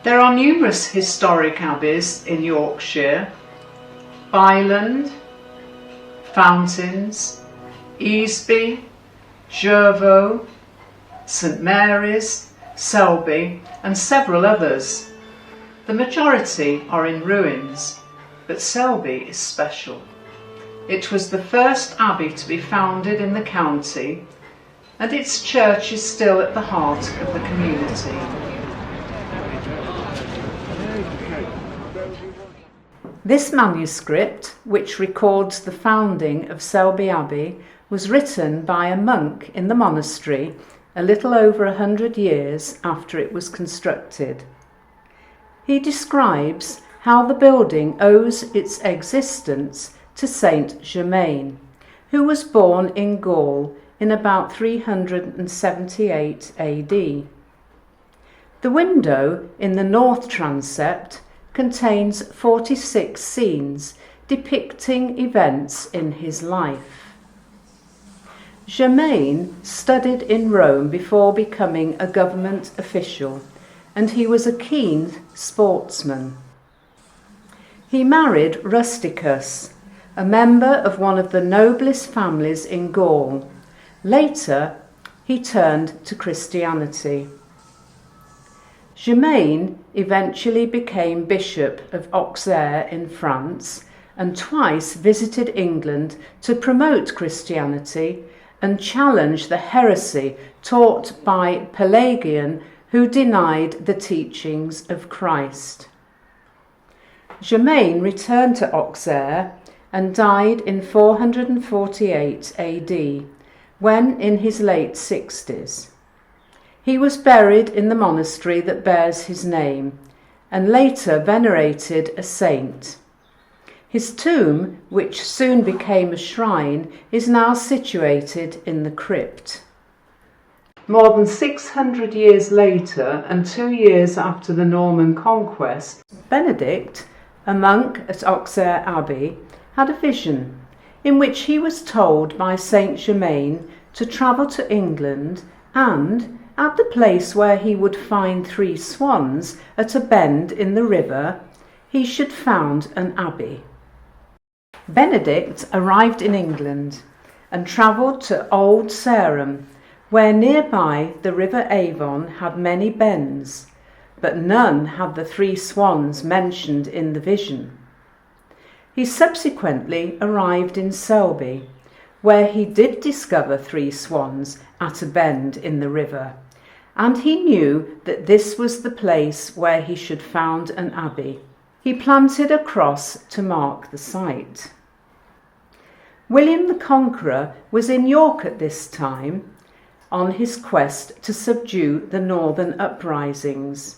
There are numerous historic abbeys in Yorkshire: Byland, Fountains, Easby, Jervaux, St Mary's, Selby and several others. The majority are in ruins, but Selby is special. It was the first abbey to be founded in the county, and its church is still at the heart of the community. This manuscript, which records the founding of Selby Abbey, was written by a monk in the monastery a little over 100 years after it was constructed. He describes how the building owes its existence to Saint Germain, who was born in Gaul in about 378 AD. The window in the north transept contains 46 scenes depicting events in his life. Germain studied in Rome before becoming a government official, and he was a keen sportsman. He married Rusticus, a member of one of the noblest families in Gaul. Later, he turned to Christianity. Germain eventually became Bishop of Auxerre in France and twice visited England to promote Christianity and challenge the heresy taught by Pelagian, who denied the teachings of Christ. Germain returned to Auxerre and died in 448 AD, when in his late 60s. He was buried in the monastery that bears his name, and later venerated a saint. His tomb, which soon became a shrine, is now situated in the crypt. More than 600 years later, and 2 years after the Norman conquest, Benedict, a monk at Auxerre Abbey, had a vision in which he was told by Saint Germain to travel to England and, at the place where he would find 3 swans at a bend in the river, he should found an abbey. Benedict arrived in England and travelled to Old Sarum, where nearby the River Avon had many bends, but none had the 3 swans mentioned in the vision. He subsequently arrived in Selby, where he did discover 3 swans at a bend in the river, and he knew that this was the place where he should found an abbey. He planted a cross to mark the site. William the Conqueror was in York at this time, on his quest to subdue the northern uprisings.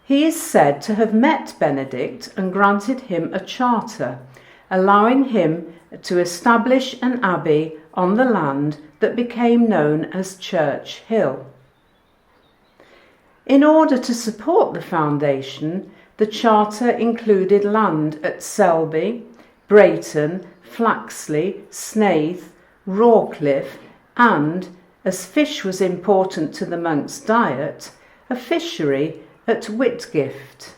He is said to have met Benedict and granted him a charter, allowing him to establish an abbey on the land that became known as Church Hill. In order to support the foundation, the charter included land at Selby, Brayton, Flaxley, Snaith, Rawcliffe and, as fish was important to the monks' diet, a fishery at Whitgift.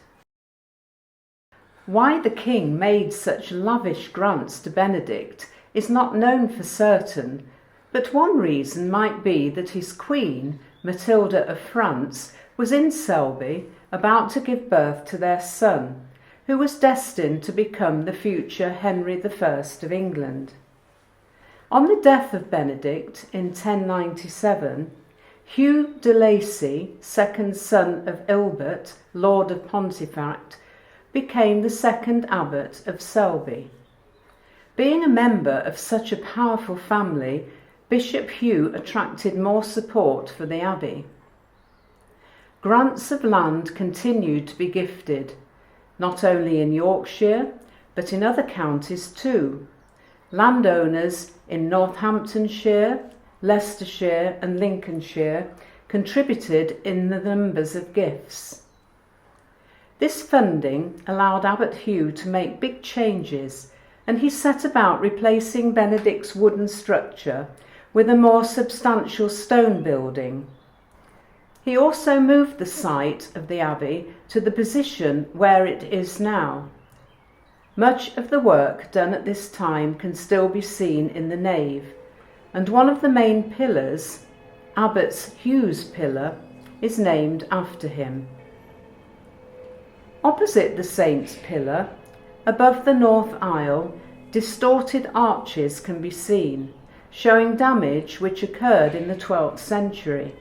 Why the king made such lavish grants to Benedict is not known for certain, but one reason might be that his queen, Matilda of France, was in Selby about to give birth to their son, who was destined to become the future Henry I of England. On the death of Benedict in 1097, Hugh de Lacy, second son of Ilbert, Lord of Pontefract, became the second abbot of Selby. Being a member of such a powerful family, Bishop Hugh attracted more support for the abbey. Grants of land continued to be gifted, not only in Yorkshire, but in other counties too. Landowners in Northamptonshire, Leicestershire and Lincolnshire contributed in the numbers of gifts. This funding allowed Abbot Hugh to make big changes, and he set about replacing Benedict's wooden structure with a more substantial stone building. He also moved the site of the abbey to the position where it is now. Much of the work done at this time can still be seen in the nave, and one of the main pillars, Abbots Hughes Pillar, is named after him. Opposite the Saint's Pillar, above the north aisle, distorted arches can be seen, showing damage which occurred in the 12th century.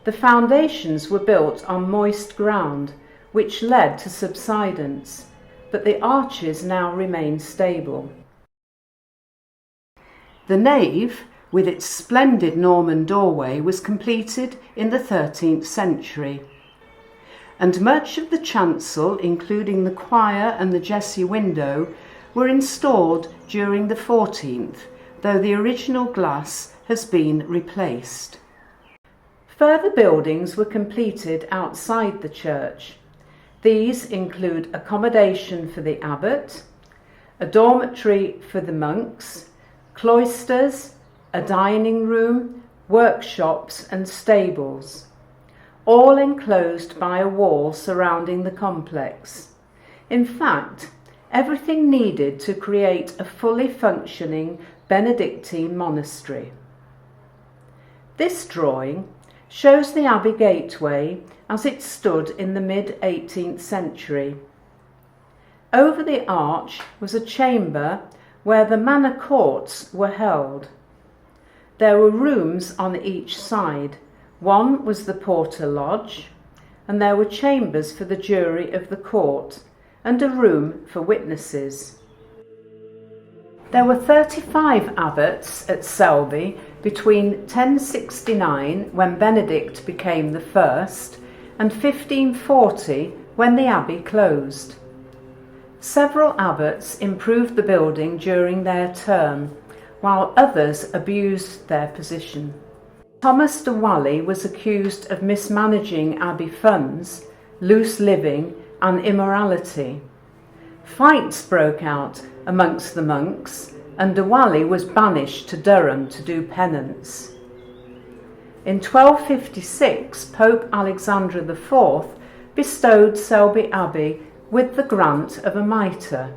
The foundations were built on moist ground, which led to subsidence, but the arches now remain stable. The nave, with its splendid Norman doorway, was completed in the 13th century, and much of the chancel, including the choir and the Jesse window, were installed during the 14th, though the original glass has been replaced. Further buildings were completed outside the church. These include accommodation for the abbot, a dormitory for the monks, cloisters, a dining room, workshops and stables, all enclosed by a wall surrounding the complex. In fact, everything needed to create a fully functioning Benedictine monastery. This drawing shows the abbey gateway as it stood in the mid-18th century. Over the arch was a chamber where the manor courts were held. There were rooms on each side. One was the porter lodge, and there were chambers for the jury of the court, and a room for witnesses. There were 35 abbots at Selby between 1069, when Benedict became the first, and 1540, when the abbey closed. Several abbots improved the building during their term, while others abused their position. Thomas de Whalley was accused of mismanaging abbey funds, loose living and immorality. Fights broke out amongst the monks, and de Whalley was banished to Durham to do penance. In 1256, Pope Alexander IV bestowed Selby Abbey with the grant of a mitre.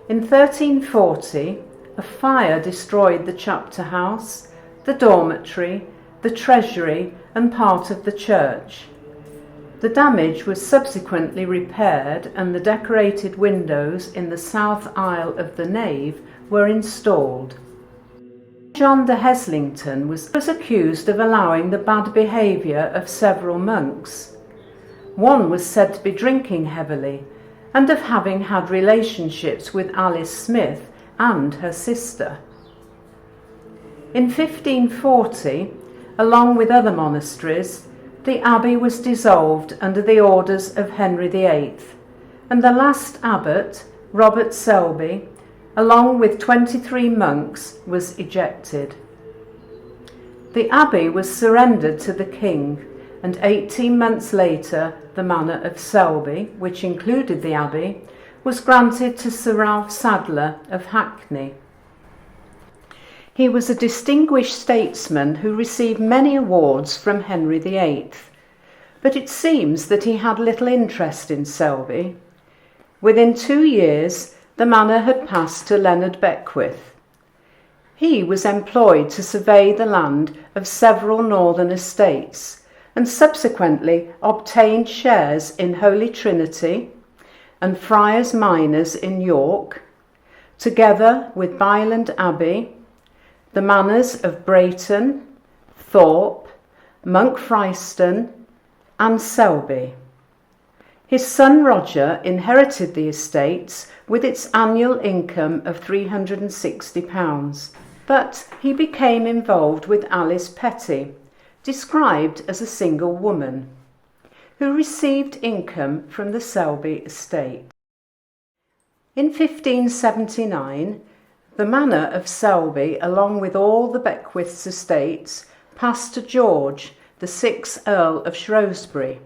In 1340, a fire destroyed the chapter house, the dormitory, the treasury and part of the church. The damage was subsequently repaired, and the decorated windows in the south aisle of the nave were installed. John de Heslington was accused of allowing the bad behaviour of several monks. One was said to be drinking heavily and of having had relationships with Alice Smith and her sister. In 1540, along with other monasteries, the abbey was dissolved under the orders of Henry VIII, and the last abbot, Robert Selby, along with 23 monks, was ejected. The abbey was surrendered to the king, and 18 months later the manor of Selby, which included the abbey, was granted to Sir Ralph Sadler of Hackney. He was a distinguished statesman who received many awards from Henry VIII, but it seems that he had little interest in Selby. Within 2 years, the manor had passed to Leonard Beckwith. He was employed to survey the land of several northern estates, and subsequently obtained shares in Holy Trinity and Friars Minors in York, together with Byland Abbey, the manors of Brayton, Thorpe, Monk Fryston and Selby. His son Roger inherited the estates with its annual income of £360, but he became involved with Alice Petty, described as a single woman, who received income from the Selby estate. In 1579, the manor of Selby, along with all the Beckwiths' estates, passed to George, the 6th Earl of Shrewsbury.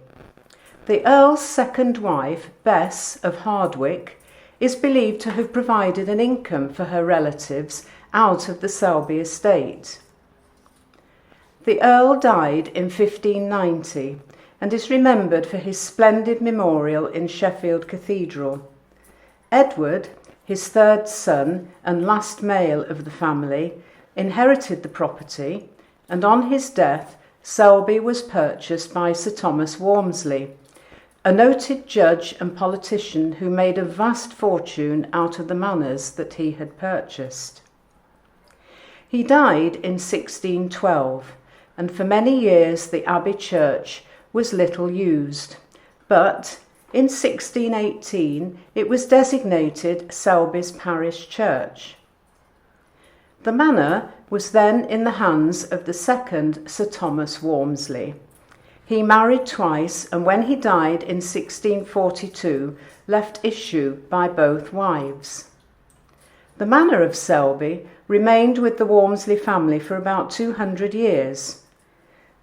The Earl's second wife, Bess of Hardwicke, is believed to have provided an income for her relatives out of the Selby estate. The Earl died in 1590 and is remembered for his splendid memorial in Sheffield Cathedral. Edward, his third son and last male of the family, inherited the property, and on his death Selby was purchased by Sir Thomas Walmsley, a noted judge and politician who made a vast fortune out of the manors that he had purchased. He died in 1612, and for many years the Abbey church was little used, but in 1618 it was designated Selby's parish church. The manor was then in the hands of the second Sir Thomas Walmsley. He married twice, and when he died in 1642 left issue by both wives. The manor of Selby remained with the Walmsley family for about 200 years.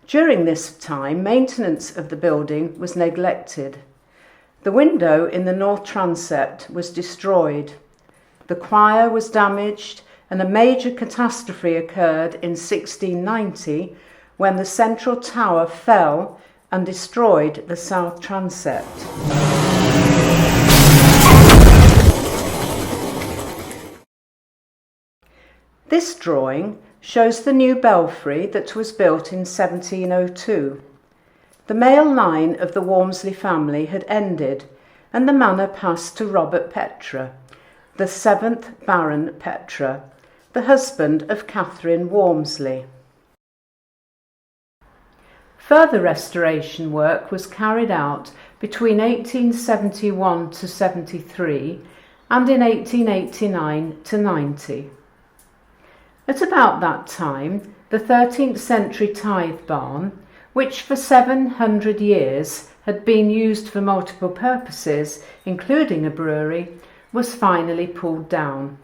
During this time, maintenance of the building was neglected. The window in the north transept was destroyed. The choir was damaged, and a major catastrophe occurred in 1690 when the central tower fell and destroyed the south transept. This drawing shows the new belfry that was built in 1702. The male line of the Walmsley family had ended, and the manor passed to Robert Petre, the 7th Baron Petre, the husband of Catherine Walmsley. Further restoration work was carried out between 1871 to 73 and in 1889 to 90. At about that time, the 13th century tithe barn, which for 700 years had been used for multiple purposes, including a brewery, was finally pulled down.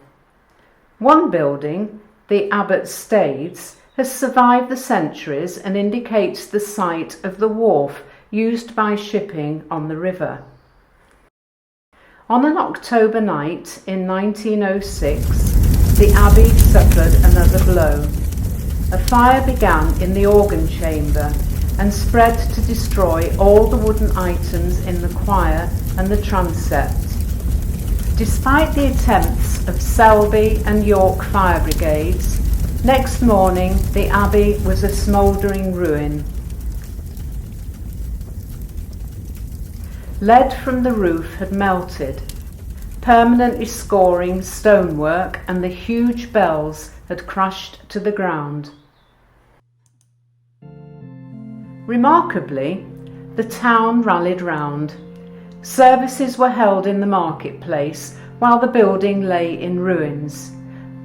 One building, the Abbot's Staithes, has survived the centuries and indicates the site of the wharf used by shipping on the river. On an October night in 1906, the Abbey suffered another blow. A fire began in the organ chamber and spread to destroy all the wooden items in the choir and the transept. Despite the attempts of Selby and York fire brigades, next morning the Abbey was a smouldering ruin. Lead from the roof had melted, permanently scoring stonework, and the huge bells had crashed to the ground. Remarkably, the town rallied round. Services were held in the marketplace while the building lay in ruins,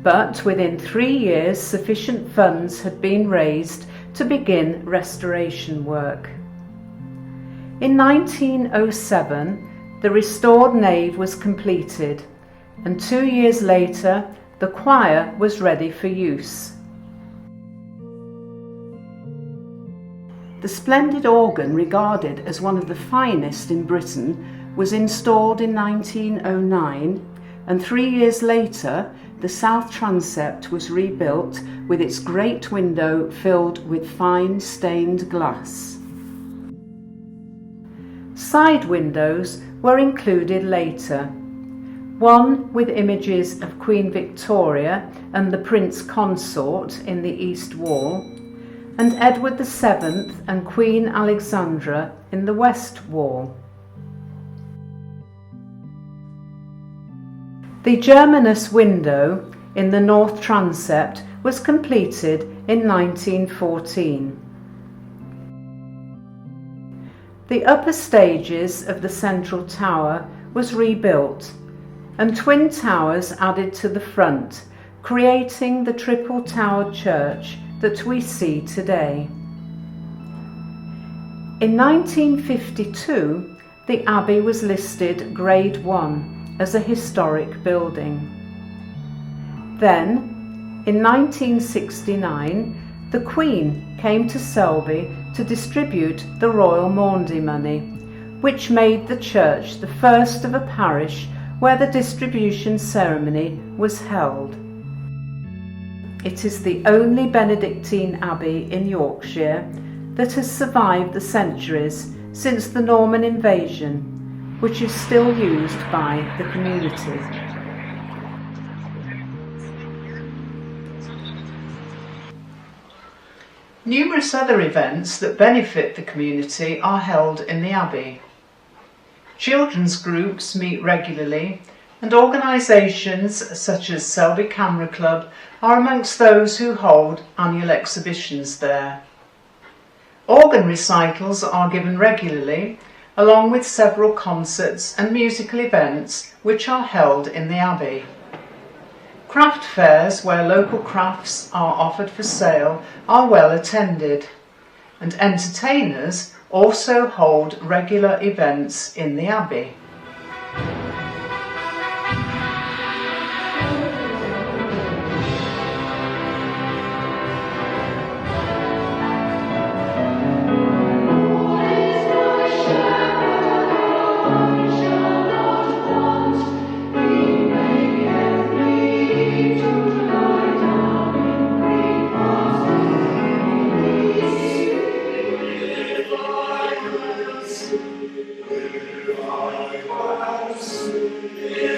but within 3 years sufficient funds had been raised to begin restoration work. In 1907, the restored nave was completed, and 2 years later the choir was ready for use. The splendid organ, regarded as one of the finest in Britain, was installed in 1909, and 3 years later the south transept was rebuilt with its great window filled with fine stained glass. Side windows were included later, one with images of Queen Victoria and the Prince Consort in the east wall, and Edward VII and Queen Alexandra in the west wall. The Germanus window in the north transept was completed in 1914. The upper stages of the central tower was rebuilt, and twin towers added to the front, creating the triple-towered church that we see today. In 1952, the Abbey was listed Grade 1 as a historic building. Then, in 1969, the Queen came to Selby to distribute the Royal Maundy money, which made the church the first of a parish where the distribution ceremony was held. It is the only Benedictine abbey in Yorkshire that has survived the centuries since the Norman invasion, which is still used by the community. Numerous other events that benefit the community are held in the abbey. Children's groups meet regularly, and organisations such as Selby Camera Club are amongst those who hold annual exhibitions there. Organ recitals are given regularly, along with several concerts and musical events which are held in the abbey. Craft fairs where local crafts are offered for sale are well attended, and entertainers also hold regular events in the abbey. Yeah.